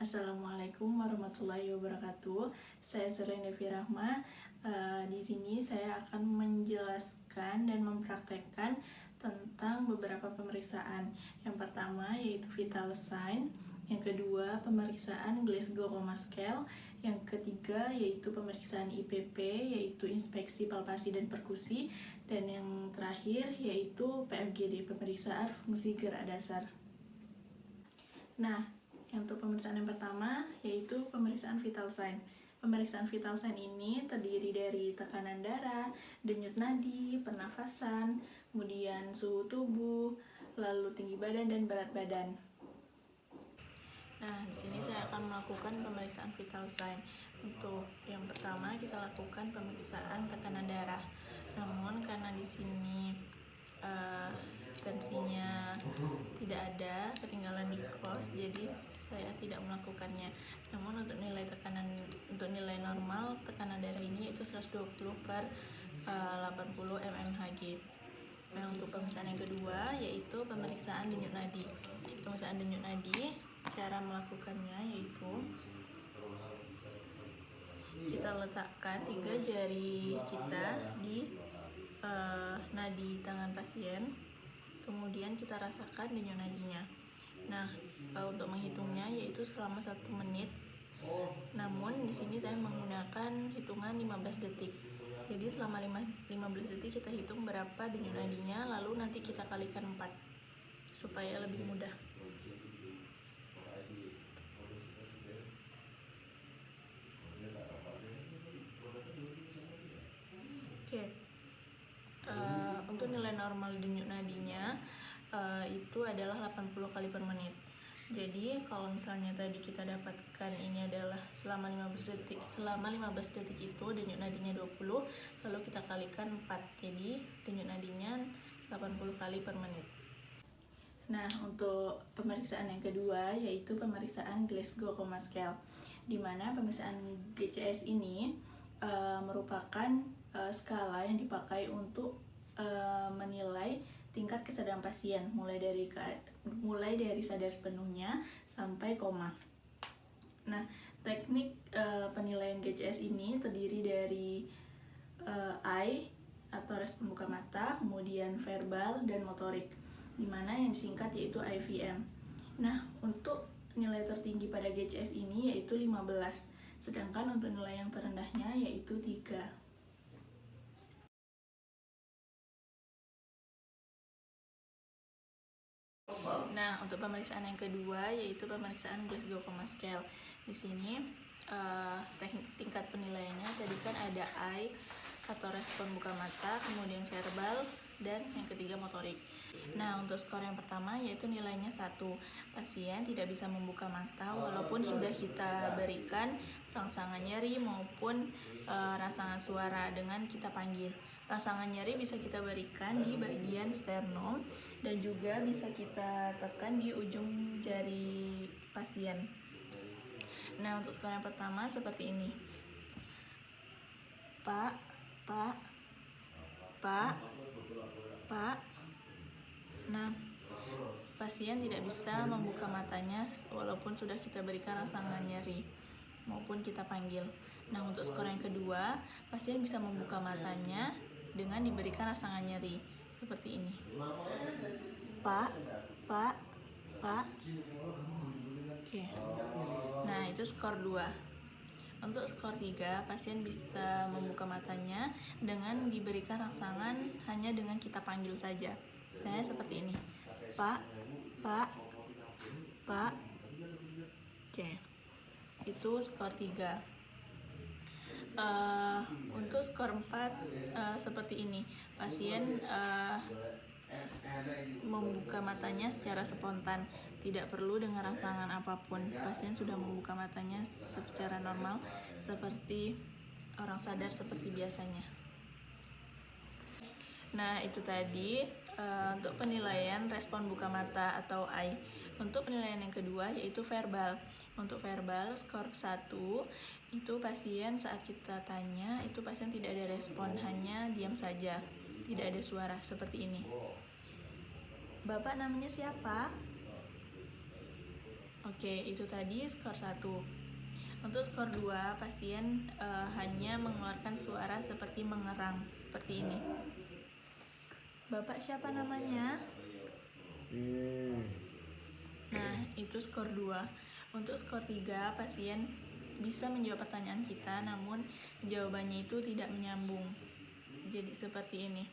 Assalamualaikum warahmatullahi wabarakatuh. Saya Zerlina Devi Rahma. Di sini saya akan menjelaskan dan mempraktekkan tentang beberapa pemeriksaan. Yang pertama yaitu vital sign, yang kedua pemeriksaan Glasgow Coma Scale, yang ketiga yaitu pemeriksaan IPP yaitu inspeksi palpasi dan perkusi, dan yang terakhir yaitu PFGD, pemeriksaan fungsi gerak dasar. Nah, untuk pemeriksaan yang pertama yaitu pemeriksaan vital sign. Pemeriksaan vital sign ini terdiri dari tekanan darah, denyut nadi, pernafasan, kemudian suhu tubuh, lalu tinggi badan dan berat badan. Nah, di sini saya akan melakukan pemeriksaan vital sign. Untuk yang pertama kita lakukan pemeriksaan tekanan darah. Namun karena di sini tensinya tidak ada, ketinggalan di kos, jadi saya tidak melakukannya. Namun untuk nilai normal tekanan darah ini yaitu 120 per 80 mmHg. Nah, untuk pemeriksaan yang kedua yaitu pemeriksaan denyut nadi. Pemeriksaan denyut nadi, cara melakukannya yaitu kita letakkan 3 jari kita di nadi tangan pasien, kemudian kita rasakan denyut nadinya. Nah, untuk menghitungnya yaitu selama 1 menit. Namun di sini saya menggunakan hitungan 15 detik. Jadi selama 15 detik kita hitung berapa denyut nadinya, lalu nanti kita kalikan 4 supaya lebih mudah. Oke. Untuk nilai normal denyut nadinya itu adalah 80 kali per menit. Jadi kalau misalnya tadi kita dapatkan ini adalah selama 15 detik itu denyut nadinya 20, lalu kita kalikan 4. Jadi denyut nadinya 80 kali per menit. Nah, untuk pemeriksaan yang kedua yaitu pemeriksaan Glasgow Coma Scale, di mana pemeriksaan GCS ini merupakan skala yang dipakai untuk menilai tingkat kesadaran pasien mulai dari sadar sepenuhnya sampai koma. Nah, teknik penilaian GCS ini terdiri dari eye atau respon buka mata, kemudian verbal dan motorik, di mana yang disingkat yaitu IVM. Nah, untuk nilai tertinggi pada GCS ini yaitu 15, sedangkan untuk nilai yang terendahnya yaitu 3. Nah, untuk pemeriksaan yang kedua yaitu pemeriksaan Glasgow Coma Scale. Di sini tingkat penilaiannya tadi kan ada eye atau respon buka mata, kemudian verbal, dan yang ketiga motorik. Nah, untuk skor yang pertama yaitu nilainya 1. Pasien tidak bisa membuka mata walaupun sudah kita berikan rangsangan nyeri maupun rangsangan suara dengan kita panggil. Rangsangan nyeri bisa kita berikan di bagian sternum dan juga bisa kita tekan di ujung jari pasien. Nah, untuk skor yang pertama seperti ini. Pak. Nah, pasien tidak bisa membuka matanya walaupun sudah kita berikan rangsangan nyeri maupun kita panggil. Nah, untuk skor yang kedua, pasien bisa membuka matanya dengan diberikan rangsangan nyeri seperti ini. Pak. Oke. Nah, itu skor 2. Untuk skor 3, pasien bisa membuka matanya dengan diberikan rangsangan hanya dengan kita panggil saja. Misalnya seperti ini. Pak. Oke. Itu skor 3. Untuk skor 4 seperti ini. Pasien membuka matanya secara spontan, tidak perlu dengan rangsangan apapun. Pasien sudah membuka matanya secara normal seperti orang sadar seperti biasanya. Nah, itu tadi untuk penilaian respon buka mata atau eye. Untuk penilaian yang kedua yaitu verbal. Untuk verbal skor 1 itu pasien saat kita tanya itu pasien tidak ada respon, hanya diam saja, tidak ada suara seperti ini. Bapak namanya siapa? Oke, itu tadi skor 1. Untuk skor 2, pasien hanya mengeluarkan suara seperti mengerang, seperti ini. Bapak siapa namanya? Nah, itu skor 2. Untuk skor 3, pasien bisa menjawab pertanyaan kita, namun jawabannya itu tidak menyambung. Jadi seperti ini.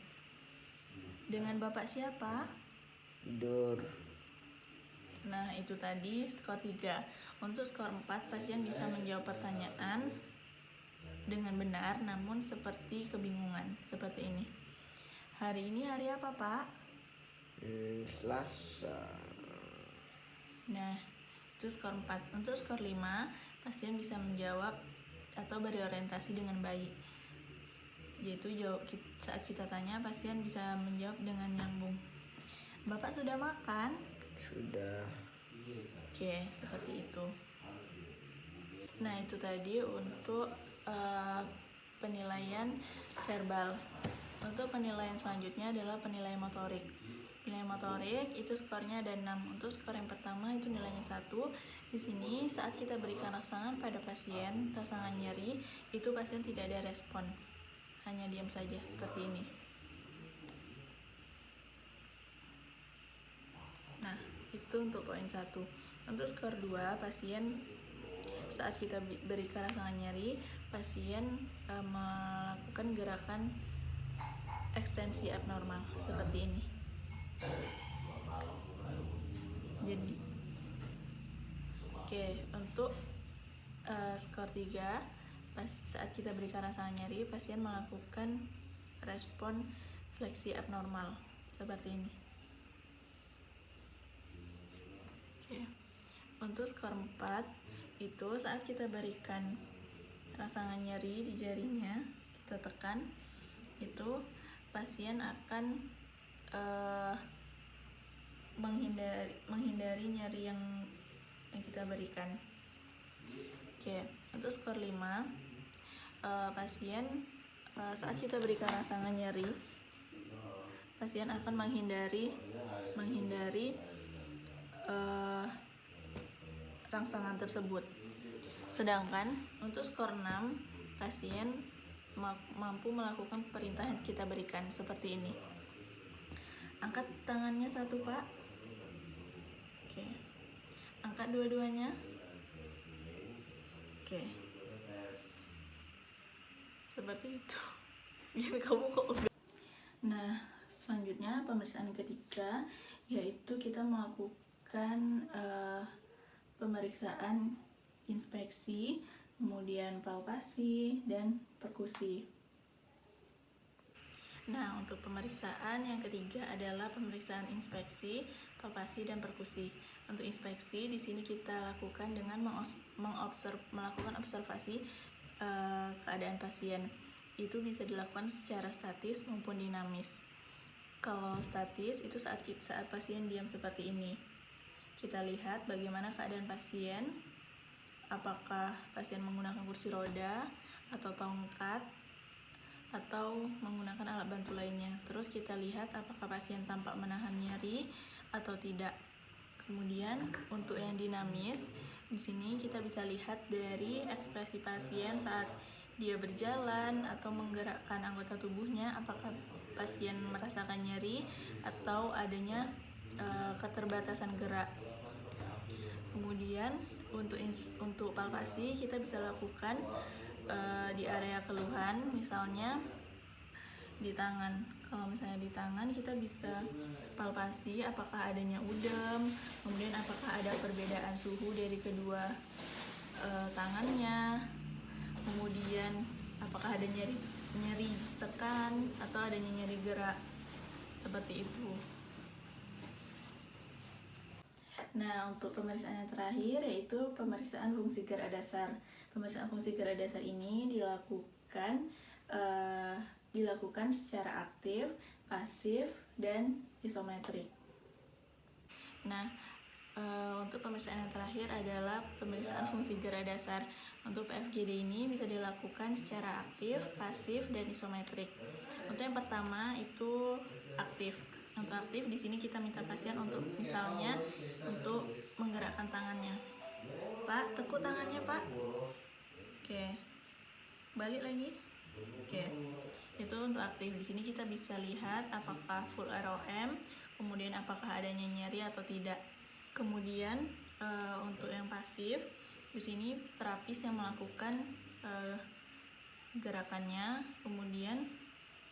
Dengan Bapak siapa? Tidur. Nah, itu tadi skor 3. Untuk skor 4, pasien bisa menjawab pertanyaan dengan benar, namun seperti kebingungan, seperti ini. Hari ini hari apa, Pak? Selasa. Nah, itu skor 4. Untuk skor 5, pasien bisa menjawab atau berorientasi dengan baik. Yaitu saat kita tanya, pasien bisa menjawab dengan nyambung. Bapak sudah makan? Sudah. Oke, seperti itu. Nah, itu tadi untuk penilaian verbal. Untuk penilaian selanjutnya adalah penilaian motorik. Penilaian motorik itu skornya ada 6. Untuk skor yang pertama itu nilainya 1. Di sini saat kita berikan rangsangan pada pasien, rangsangan nyeri, itu pasien tidak ada respon. Hanya diam saja seperti ini. Nah, itu untuk poin 1. Untuk skor 2, pasien saat kita berikan rangsangan nyeri, pasien melakukan gerakan ekstensi abnormal seperti ini. Jadi, untuk skor 3, saat kita berikan rangsangan nyeri, pasien melakukan respon fleksi abnormal seperti ini. Untuk skor 4, itu saat kita berikan rangsangan nyeri di jarinya, kita tekan, itu pasien akan menghindari nyeri yang kita berikan. Untuk skor 5, pasien saat kita berikan rangsangan nyeri, pasien akan menghindari rangsangan tersebut. Sedangkan untuk skor 6, pasien mampu melakukan perintah yang kita berikan seperti ini. Angkat tangannya 1, Pak. Angkat dua-duanya. Seperti itu. Kamu kok udah. Nah, selanjutnya pemeriksaan ketiga, yaitu kita melakukan pemeriksaan inspeksi, kemudian palpasi, dan perkusi. Nah, untuk pemeriksaan yang ketiga adalah pemeriksaan inspeksi, palpasi, dan perkusi. Untuk inspeksi, di sini kita lakukan dengan melakukan observasi keadaan pasien. Itu bisa dilakukan secara statis maupun dinamis. Kalau statis itu saat pasien diam seperti ini. Kita lihat bagaimana keadaan pasien, apakah pasien menggunakan kursi roda atau tongkat atau menggunakan alat bantu lainnya. Terus kita lihat apakah pasien tampak menahan nyeri atau tidak. Kemudian untuk yang dinamis, di sini kita bisa lihat dari ekspresi pasien saat dia berjalan atau menggerakkan anggota tubuhnya, apakah pasien merasakan nyeri atau adanya keterbatasan gerak. Kemudian untuk palpasi kita bisa lakukan di area keluhan, misalnya di tangan. Kalau misalnya di tangan, kita bisa palpasi apakah adanya udem, kemudian apakah ada perbedaan suhu dari kedua tangannya, kemudian apakah ada nyeri tekan atau adanya nyeri gerak, seperti itu. Nah, untuk pemeriksaan yang terakhir yaitu pemeriksaan fungsi gerak dasar. Pemeriksaan fungsi gerak dasar ini dilakukan secara aktif, pasif, dan isometrik. Nah, untuk pemeriksaan yang terakhir adalah pemeriksaan fungsi gerak dasar. Untuk PFGD ini bisa dilakukan secara aktif, pasif, dan isometrik. Untuk yang pertama itu aktif. Untuk aktif di sini kita minta pasien untuk misalnya untuk menggerakkan tangannya. Pak, tekuk tangannya, Pak. Oke. Balik lagi. Oke. Itu untuk aktif. Di sini kita bisa lihat apakah full ROM, kemudian apakah adanya nyeri atau tidak. Kemudian untuk yang pasif, di sini terapis yang melakukan gerakannya, kemudian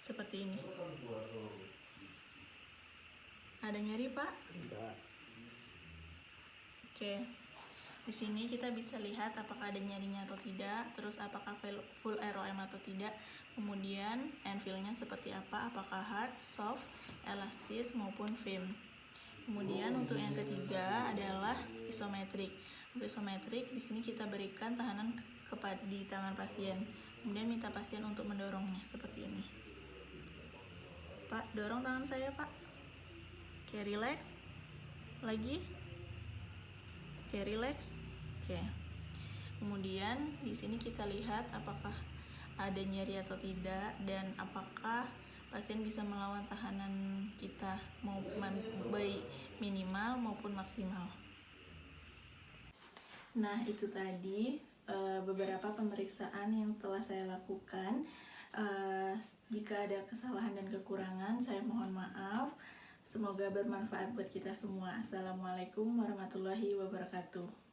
seperti ini. Ada nyeri, Pak? Enggak. Oke. Di sini kita bisa lihat apakah ada nyerinya atau tidak, terus apakah full ROM atau tidak, kemudian end feel-nya seperti apa, apakah hard, soft, elastis maupun firm. Kemudian untuk yang ketiga adalah isometrik. Untuk isometrik di sini kita berikan tahanan di tangan pasien, kemudian minta pasien untuk mendorongnya seperti ini. Pak, dorong tangan saya, Pak. Oke, relax. Lagi. Oke, relax. Oke. Kemudian di sini kita lihat apakah ada nyeri atau tidak dan apakah pasien bisa melawan tahanan kita mau baik minimal maupun maksimal. Nah, itu tadi beberapa pemeriksaan yang telah saya lakukan. Jika ada kesalahan dan kekurangan, saya mohon maaf. Semoga bermanfaat buat kita semua. Assalamualaikum warahmatullahi wabarakatuh.